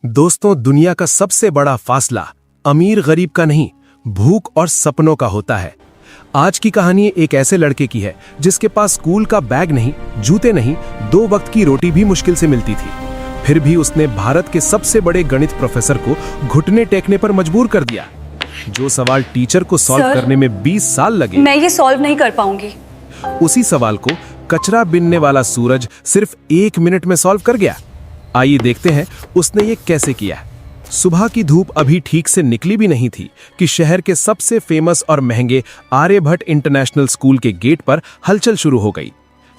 दोस्तों, दुनिया का सबसे बड़ा फासला अमीर गरीब का नहीं, भूख और सपनों का होता है। आज की कहानी एक ऐसे लड़के की है जिसके पास स्कूल का बैग नहीं, जूते नहीं, 2 वक्त की रोटी भी मुश्किल से मिलती थी। फिर भी उसने भारत के सबसे बड़े गणित प्रोफेसर को घुटने टेकने पर मजबूर कर दिया। जो सवाल टीचर को सॉल्व करने में 20 साल लगे, मैं ये सॉल्व नहीं कर पाऊंगी। उसी सवाल को कचरा बीनने वाला सूरज सिर्फ 1 मिनट में सॉल्व कर गया। आइए देखते हैं उसने ये कैसे किया। सुबह की धूप अभी ठीक से निकली भी नहीं थी कि शहर के सबसे फेमस और महंगे आर्यभट्ट इंटरनेशनल स्कूल के गेट पर हलचल शुरू हो गई।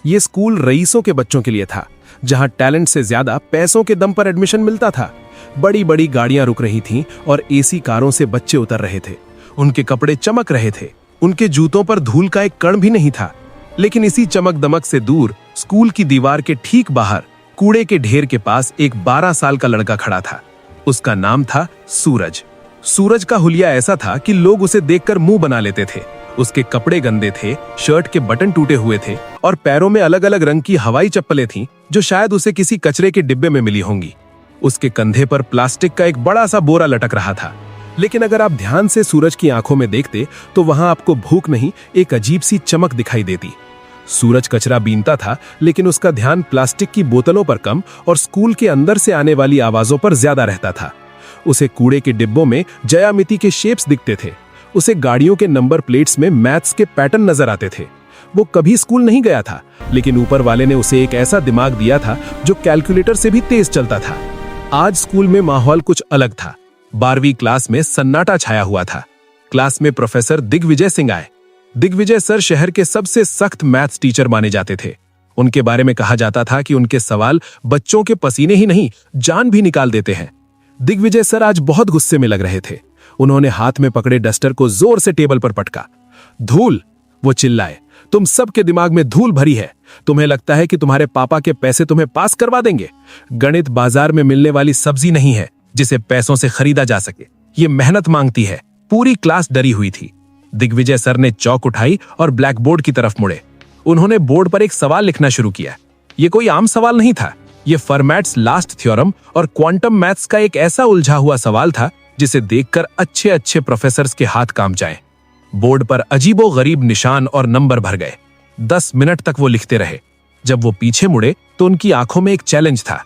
ये स्कूल रईसों के बच्चों के लिए था, जहां टैलेंट से ज्यादा पैसों के दम पर एडमिशन मिलता था। बड़ी बड़ी गाड़ियां रुक रही थीं और एसी कारों से बच्चे उतर रहे थे। उनके कपड़े चमक रहे थे, उनके जूतों पर धूल का एक कण भी नहीं था। लेकिन इसी चमक दमक से दूर स्कूल की दीवार के ठीक बाहर कूड़े के ढेर के पास एक 12 साल का लड़का खड़ा था। उसका नाम था सूरज। सूरज का हुलिया ऐसा था कि लोग उसे देखकर मुंह बना लेते थे। उसके कपड़े गंदे थे, शर्ट के बटन टूटे हुए थे और पैरों में अलग अलग रंग की हवाई चप्पलें थीं, जो शायद उसे किसी कचरे के डिब्बे में मिली होंगी। उसके कंधे पर प्लास्टिक का एक बड़ा सा बोरा लटक रहा था। लेकिन अगर आप ध्यान से सूरज की आंखों में देखते तो वहां आपको भूख नहीं, एक अजीब सी चमक दिखाई देती। सूरज कचरा बीनता था, लेकिन उसका ध्यान प्लास्टिक की बोतलों पर कम और स्कूल के अंदर से आने वाली आवाजों पर ज्यादा रहता था। उसे कूड़े के डिब्बों में ज्यामिति के शेप्स दिखते थे। उसे गाड़ियों के नंबर प्लेट्स में मैथ्स के पैटर्न नजर आते थे। वो कभी स्कूल नहीं गया था, लेकिन ऊपर वाले ने उसे एक ऐसा दिमाग दिया था जो कैलकुलेटर से भी तेज चलता था। आज स्कूल में माहौल कुछ अलग था। 12वीं क्लास में सन्नाटा छाया हुआ था। क्लास में प्रोफेसर दिग्विजय सिंह आए। दिग्विजय सर शहर के सबसे सख्त मैथ्स टीचर माने जाते थे। उनके बारे में कहा जाता था कि उनके सवाल बच्चों के पसीने ही नहीं, जान भी निकाल देते हैं। दिग्विजय सर आज बहुत गुस्से में लग रहे थे। उन्होंने हाथ में पकड़े डस्टर को जोर से टेबल पर पटका। धूल, वो चिल्लाए, तुम सबके दिमाग में धूल भरी है। तुम्हें लगता है कि तुम्हारे पापा के पैसे तुम्हें पास करवा देंगे? गणित बाजार में मिलने वाली सब्जी नहीं है जिसे पैसों से खरीदा जा सके। ये मेहनत मांगती है। पूरी क्लास डरी हुई थी। दिग्विजय सर ने चौक उठाई और ब्लैक बोर्ड की तरफ मुड़े। उन्होंने बोर्ड पर एक सवाल लिखना शुरू किया। ये कोई आम सवाल नहीं था। ये फर्मैट्स लास्ट थ्योरम और क्वांटम मैथ्स का एक ऐसा उलझा हुआ सवाल था जिसे देखकर अच्छे अच्छे प्रोफेसर्स के हाथ कांप जाएं। बोर्ड पर अजीबो गरीब निशान और नंबर भर गए। 10 मिनट तक वो लिखते रहे। जब वो पीछे मुड़े तो उनकी आंखों में एक चैलेंज था।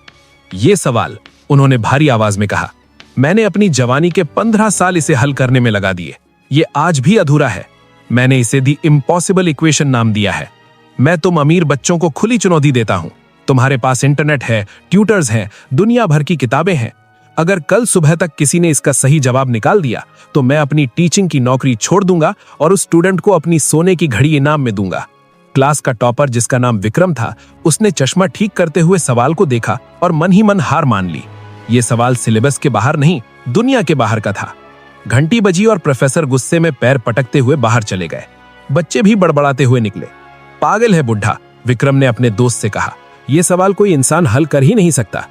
ये सवाल, उन्होंने भारी आवाज में कहा, मैंने अपनी जवानी के 15 साल इसे हल करने में लगा दिए। ये आज भी अधूरा है। मैंने इसे दी इम्पॉसिबल इक्वेशन नाम दिया है। मैं तुम अमीर बच्चों को खुली चुनौती देता हूं। तुम्हारे पास इंटरनेट है, ट्यूटर्स हैं, दुनिया भर की किताबें हैं। अगर कल सुबह तक किसी ने इसका सही जवाब निकाल दिया तो मैं अपनी टीचिंग की नौकरी छोड़ दूंगा और उस स्टूडेंट को अपनी सोने की घड़ी इनाम में दूंगा। क्लास का टॉपर, जिसका नाम विक्रम था, उसने चश्मा ठीक करते हुए सवाल को देखा और मन ही मन हार मान ली। ये सवाल सिलेबस के बाहर नहीं, दुनिया के बाहर का था। घंटी बजी और प्रोफेसर गुस्से में पैर पटकते हुए बाहर चले गए। बच्चे भी बड़बड़ाते हुए निकले। पागल है बुढ़ा, विक्रम ने अपने दोस्त से कहा। यह सवाल कोई इंसान हल कर ही नहीं सकता।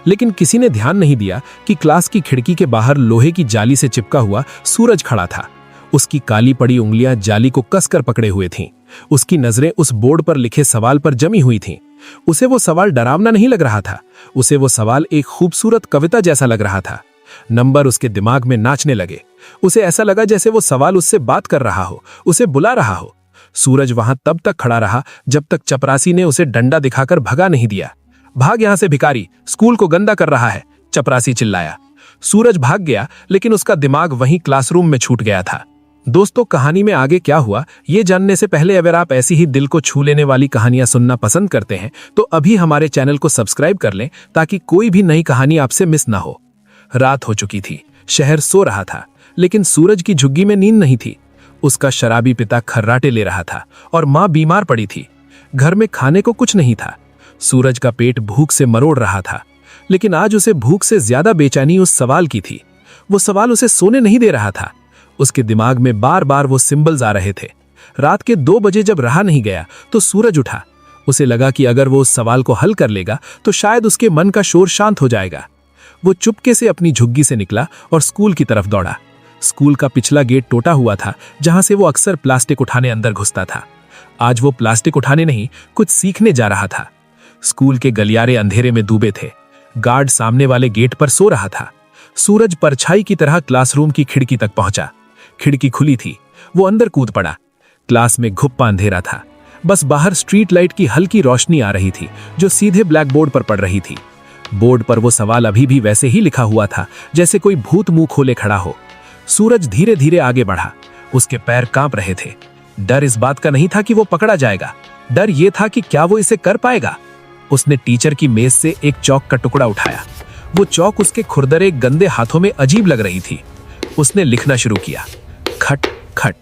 लेकिन किसी ने ध्यान नहीं दिया कि क्लास की खिड़की के बाहर लोहे की जाली से चिपका हुआ सूरज खड़ा था। उसकी काली पड़ी उंगलियां जाली को कसकर पकड़े हुए थीं। उसकी नजरें उस बोर्ड पर लिखे सवाल पर जमी हुई थीं। उसे वो सवाल डरावना नहीं लग रहा था। उसे वो सवाल एक खूबसूरत कविता जैसा लग रहा था। नंबर उसके दिमाग में नाचने लगे। उसे ऐसा लगा जैसे वो सवाल उससे बात कर रहा हो, उसे बुला रहा हो। सूरज वहां तब तक खड़ा रहा जब तक चपरासी ने उसे डंडा दिखाकर भगा नहीं दिया। भाग यहां से भिखारी, स्कूल को गंदा कर रहा है, चपरासी चिल्लाया। सूरज भाग गया, लेकिन उसका दिमाग वहीं क्लासरूम में छूट गया था। दोस्तों, कहानी में आगे क्या हुआ ये जानने से पहले अगर आप ऐसी ही दिल को छू लेने वाली कहानियां सुनना पसंद करते हैं तो अभी हमारे चैनल को सब्सक्राइब कर लें ताकि कोई भी नई कहानी आपसे मिस ना हो। रात हो चुकी थी। शहर सो रहा था, लेकिन सूरज की झुग्गी में नींद नहीं थी। उसका शराबी पिता खर्राटे ले रहा था और मां बीमार पड़ी थी। घर में खाने को कुछ नहीं था। सूरज का पेट भूख से मरोड़ रहा था, लेकिन आज उसे भूख से ज्यादा बेचैनी उस सवाल की थी। वो सवाल उसे सोने नहीं दे रहा था। उसके दिमाग में बार बार वो सिंबल्स आ रहे थे। रात के 2 बजे जब रहा नहीं गया तो सूरज उठा। उसे लगा कि अगर वो उस सवाल को हल कर लेगा तो शायद उसके मन का शोर शांत हो जाएगा। वो चुपके से अपनी झुग्गी से निकला और स्कूल की तरफ दौड़ा। स्कूल का पिछला गेट टूटा हुआ था, जहां से वो अक्सर प्लास्टिक उठाने अंदर घुसता था। आज वो प्लास्टिक उठाने नहीं, कुछ सीखने जा रहा था। स्कूल के गलियारे अंधेरे में डूबे थे। गार्ड सामने वाले गेट पर सो रहा था। सूरज परछाई की तरह क्लासरूम की खिड़की तक पहुंचा। खिड़की खुली थी, वो अंदर कूद पड़ा। क्लास में घुप्पा अंधेरा था, बस बाहर स्ट्रीट लाइट की हल्की रोशनी आ रही थी जो सीधे ब्लैक बोर्ड पर पड़ रही थी। बोर्ड पर वो सवाल अभी भी वैसे ही लिखा हुआ था जैसे कोई भूत मुंह खोले खड़ा हो। सूरज धीरे धीरे आगे बढ़ा। उसके पैर कांप रहे थे। डर इस बात का नहीं था कि वो पकड़ा जाएगा, डर ये था कि क्या वो इसे कर पाएगा। उसने टीचर की मेज से एक चौक का टुकड़ा उठाया। वो चौक उसके खुरदरे गंदे हाथों में अजीब लग रही थी। उसने लिखना शुरू किया। खट खट।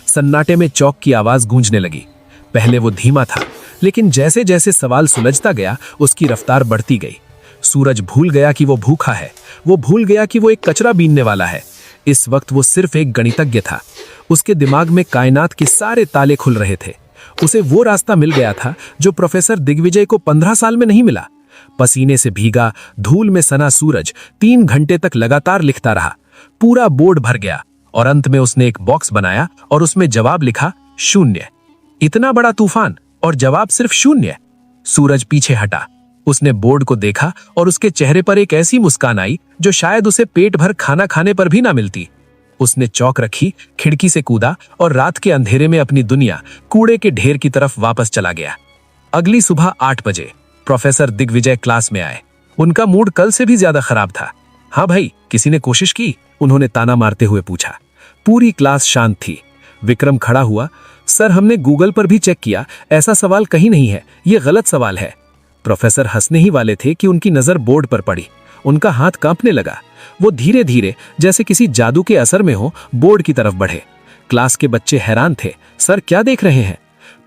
सन्नाटे में चौक की आवाज गूंजने लगी। पहले वो धीमा था, लेकिन जैसे जैसे सवाल सुलझता गया उसकी रफ्तार बढ़ती गई। सूरज भूल गया कि वो भूखा है, वो भूल गया कि वो एक कचरा बीनने वाला है। इस वक्त वो सिर्फ एक गणितज्ञ था। उसके दिमाग में कायनात के सारे ताले खुल रहे थे। उसे वो रास्ता मिल गया था जो प्रोफेसर दिग्विजय को 15 साल में नहीं मिला। पसीने से भीगा, धूल में सना सूरज 3 घंटे तक लगातार लिखता रहा। पूरा बोर्ड भर गया और अंत में उसने एक बॉक्स बनाया और उसमें जवाब लिखा 0। इतना बड़ा तूफान और जवाब सिर्फ 0। सूरज पीछे हटा। उसने बोर्ड को देखा और उसके चेहरे पर एक ऐसी मुस्कान आई जो शायद उसे पेट भर खाना खाने पर भी ना मिलती। उसने चौक रखी, खिड़की से कूदा और रात के अंधेरे में अपनी दुनिया कूड़े के ढेर की तरफ वापस चला गया। अगली सुबह 8 बजे प्रोफेसर दिग्विजय क्लास में आए। उनका मूड कल से भी ज्यादा खराब था। हाँ भाई, किसी ने कोशिश की? उन्होंने ताना मारते हुए पूछा। पूरी क्लास शांत थी। विक्रम खड़ा हुआ। सर, हमने गूगल पर भी चेक किया, ऐसा सवाल कहीं नहीं है, ये गलत सवाल है। प्रोफेसर हंसने ही वाले थे कि उनकी नजर बोर्ड पर पड़ी। उनका हाथ कांपने लगा। वो धीरे धीरे जैसे किसी जादू के असर में हो बोर्ड की तरफ बढ़े। क्लास के बच्चे हैरान थे। सर, क्या देख रहे हैं?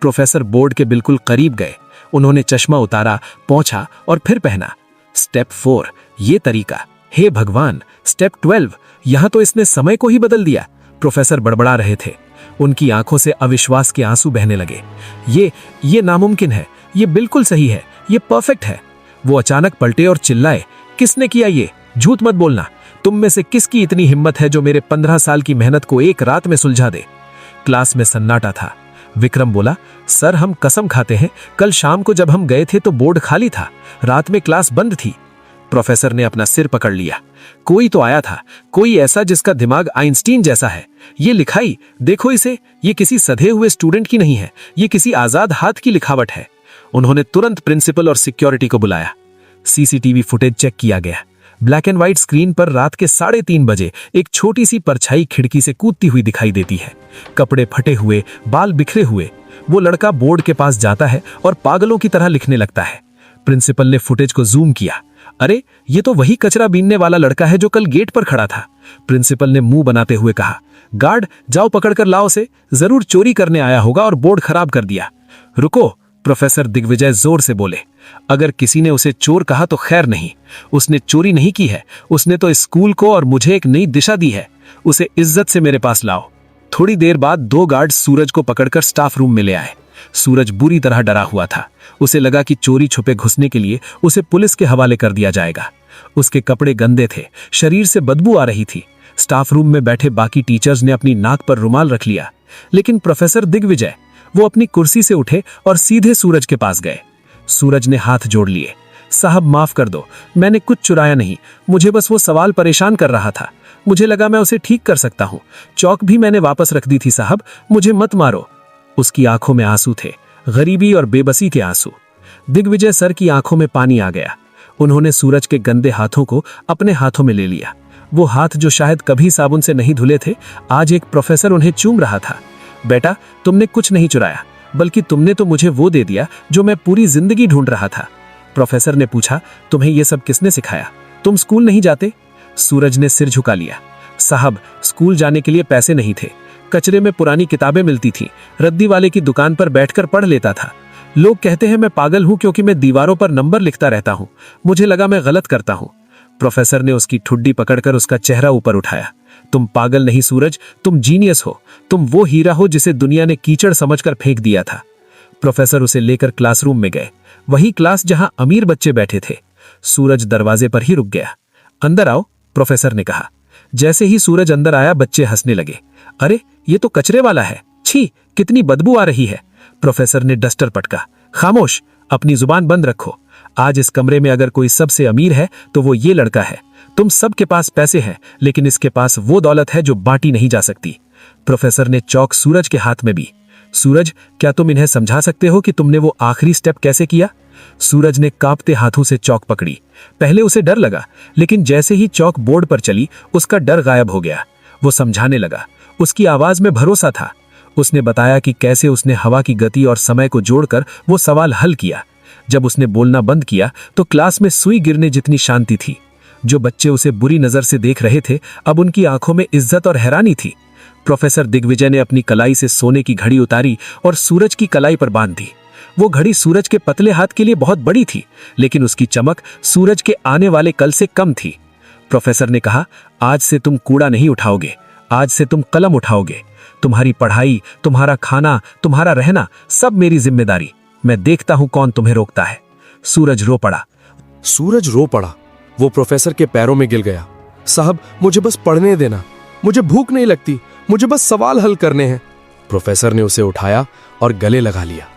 प्रोफेसर बोर्ड के बिल्कुल करीब गए। उन्होंने चश्मा उतारा, पोंछा और फिर पहना। स्टेप 4, ये तरीका। हे भगवान, स्टेप 12, यहां तो इसने समय को ही बदल दिया। प्रोफेसर बड़बड़ा रहे थे। उनकी आंखों से अविश्वास के आंसू बहने लगे। ये नामुमकिन है, ये बिल्कुल सही है, ये परफेक्ट है। वो अचानक पलटे और चिल्लाए, किसने किया ये? झूठ मत बोलना। तुम में से किसकी इतनी हिम्मत है जो मेरे 15 साल की मेहनत को एक रात में सुलझा दे? क्लास में सन्नाटा था। विक्रम बोला, सर, हम कसम खाते हैं, कल शाम को जब हम गए थे तो बोर्ड खाली था, रात में क्लास बंद थी। प्रोफेसर ने अपना सिर पकड़ लिया। कोई तो आया था, कोई ऐसा जिसका दिमाग आइंस्टीन जैसा है। ये लिखाई देखो इसे, ये किसी सधे हुए स्टूडेंट की नहीं है, ये किसी आजाद हाथ की लिखावट है। उन्होंने तुरंत प्रिंसिपल और सिक्योरिटी को बुलाया। सीसीटीवी फुटेज चेक किया गया। ब्लैक एंड व्हाइट स्क्रीन पर रात के 3:30 बजे एक छोटी सी परछाई खिड़की से कूदती हुई दिखाई देती है। कपड़े फटे हुए, बाल बिखरे हुए। वो लड़का बोर्ड के पास जाता है और पागलों की तरह लिखने लगता है। प्रिंसिपल ने फुटेज को जूम किया। अरे, ये तो वही कचरा बीनने वाला लड़का है जो कल गेट पर खड़ा था। प्रिंसिपल ने मुंह बनाते हुए कहा, गार्ड, जाओ पकड़ कर लाओ उसे, जरूर चोरी करने आया होगा और बोर्ड खराब कर दिया। रुको, प्रोफेसर दिग्विजय जोर से बोले। अगर किसी ने उसे चोर कहा तो खैर नहीं, उसने चोरी नहीं की है, उसने तो स्कूल को और मुझे एक नई दिशा दी है। उसे इज्जत से मेरे पास लाओ। थोड़ी देर बाद 2 गार्ड सूरज को पकड़कर स्टाफ रूम में ले आए। सूरज बुरी तरह डरा हुआ था। उसे लगा कि चोरी छुपे घुसने के लिए उसे पुलिस के हवाले कर दिया जाएगा। उसके कपड़े गंदे थे, शरीर से बदबू आ रही थी। स्टाफ रूम में बैठे बाकी टीचर्स ने अपनी नाक पर रुमाल रख लिया, लेकिन प्रोफेसर दिग्विजय, वो अपनी कुर्सी से उठे और सीधे सूरज के पास गए। सूरज ने हाथ जोड़ लिए। साहब, माफ कर दो, मैंने कुछ चुराया नहीं, मुझे बस वो सवाल परेशान कर रहा था। मुझे लगा मैं उसे ठीक कर सकता हूँ। चौक भी मैंने वापस रख दी थी साहब, मुझे मत मारो। उसकी आंखों में आंसू थे, गरीबी और बेबसी के आंसू। दिग्विजय सर की आंखों में पानी आ गया। उन्होंने सूरज के गंदे हाथों को अपने हाथों में ले लिया। वो हाथ जो शायद कभी साबुन से नहीं धुले थे, आज एक प्रोफेसर उन्हें चूम रहा था। बेटा, तुमने कुछ नहीं चुराया, बल्कि तुमने तो मुझे वो दे दिया जो मैं पूरी जिंदगी ढूंढ रहा था। प्रोफेसर ने पूछा, तुम्हें ये सब किसने सिखाया? तुम स्कूल नहीं जाते? सूरज ने सिर झुका लिया। साहब, स्कूल जाने के लिए पैसे नहीं थे। कचरे में पुरानी किताबें मिलती थी, रद्दी वाले की दुकान पर बैठकर पढ़ लेता था। लोग कहते हैं मैं पागल हूं क्योंकि मैं दीवारों पर नंबर लिखता रहता हूं। मुझे लगा मैं गलत करता हूं। प्रोफेसर ने उसकी ठुड्डी पकड़कर उसका चेहरा ऊपर उठाया। तुम पागल नहीं सूरज, तुम जीनियस हो। तुम वो हीरा हो जिसे दुनिया ने कीचड़ समझकर फेंक दिया था। प्रोफेसर उसे लेकर क्लासरूम में गए, वही क्लास जहां अमीर बच्चे बैठे थे। सूरज दरवाजे पर ही रुक गया। अंदर आओ, प्रोफेसर ने कहा। जैसे ही सूरज अंदर आया, बच्चे हंसने लगे। अरे, ये तो कचरे वाला है, छी, कितनी बदबू आ रही है। प्रोफेसर ने डस्टर पटका। खामोश, अपनी जुबान बंद रखो। आज इस कमरे में अगर कोई सबसे अमीर है तो वो ये लड़का है। तुम सबके पास पैसे हैं, लेकिन इसके पास वो दौलत है जो बांटी नहीं जा सकती। प्रोफेसर ने चौक सूरज के हाथ में भी। सूरज, क्या तुम इन्हें समझा सकते हो कि तुमने वो आखिरी स्टेप कैसे किया? सूरज ने कांपते हाथों से चौक पकड़ी। पहले उसे डर लगा, लेकिन जैसे ही चौक बोर्ड पर चली उसका डर गायब हो गया। वो समझाने लगा। उसकी आवाज में भरोसा था। उसने बताया कि कैसे उसने हवा की गति और समय को जोड़कर वो सवाल हल किया। जब उसने बोलना बंद किया तो क्लास में सुई गिरने जितनी शांति थी। जो बच्चे उसे बुरी नजर से देख रहे थे, अब उनकी आंखों में इज्जत और हैरानी थी। प्रोफेसर दिग्विजय ने अपनी कलाई से सोने की घड़ी उतारी और सूरज की कलाई पर बांध दी। वो घड़ी सूरज के पतले हाथ के लिए बहुत बड़ी थी, लेकिन उसकी चमक सूरज के आने वाले कल से कम थी। प्रोफेसर ने कहा, आज से तुम कूड़ा नहीं उठाओगे, आज से तुम कलम उठाओगे। तुम्हारी पढ़ाई, तुम्हारा खाना, तुम्हारा रहना, सब मेरी जिम्मेदारी। मैं देखता हूं कौन तुम्हें रोकता है। सूरज रो पड़ा। सूरज रो पड़ा। वो प्रोफेसर के पैरों में गिर गया। साहब, मुझे बस पढ़ने देना, मुझे भूख नहीं लगती, मुझे बस सवाल हल करने हैं। प्रोफेसर ने उसे उठाया और गले लगा लिया।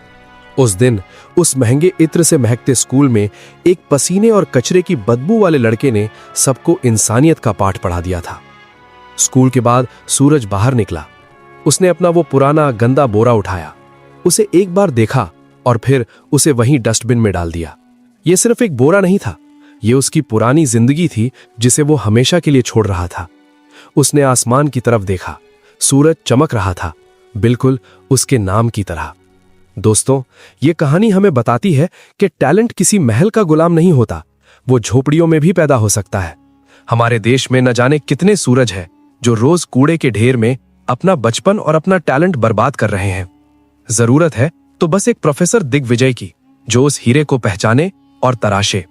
उस दिन उस महंगे इत्र से महकते स्कूल में एक पसीने और कचरे की बदबू वाले लड़के ने सबको इंसानियत का पाठ पढ़ा दिया था। स्कूल के बाद सूरज बाहर निकला। उसने अपना वो पुराना गंदा बोरा उठाया, उसे एक बार देखा और फिर उसे वहीं डस्टबिन में डाल दिया। ये सिर्फ एक बोरा नहीं था, ये उसकी पुरानी जिंदगी थी जिसे वो हमेशा के लिए छोड़ रहा था। उसने आसमान की तरफ देखा। सूरज चमक रहा था, बिल्कुल उसके नाम की तरह। दोस्तों, ये कहानी हमें बताती है कि टैलेंट किसी महल का गुलाम नहीं होता, वो झोपड़ियों में भी पैदा हो सकता है। हमारे देश में न जाने कितने सूरज हैं जो रोज कूड़े के ढेर में अपना बचपन और अपना टैलेंट बर्बाद कर रहे हैं। जरूरत है तो बस एक प्रोफेसर दिग्विजय की, जो उस हीरे को पहचाने और तराशे।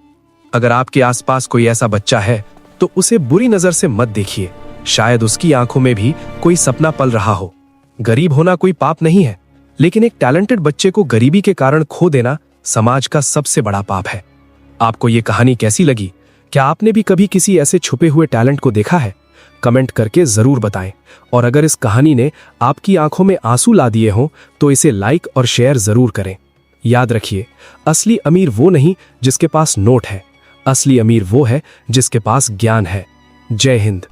अगर आपके आसपास कोई ऐसा बच्चा है तो उसे बुरी नजर से मत देखिए। शायद उसकी आंखों में भी कोई सपना पल रहा हो। गरीब होना कोई पाप नहीं है, लेकिन एक टैलेंटेड बच्चे को गरीबी के कारण खो देना समाज का सबसे बड़ा पाप है। आपको ये कहानी कैसी लगी? क्या आपने भी कभी किसी ऐसे छुपे हुए टैलेंट को देखा है? कमेंट करके जरूर बताएं। और अगर इस कहानी ने आपकी आंखों में आंसू ला दिए हों तो इसे लाइक और शेयर जरूर करें। याद रखिए, असली अमीर वो नहीं जिसके पास नोट है, असली अमीर वो है जिसके पास ज्ञान है। जय हिंद।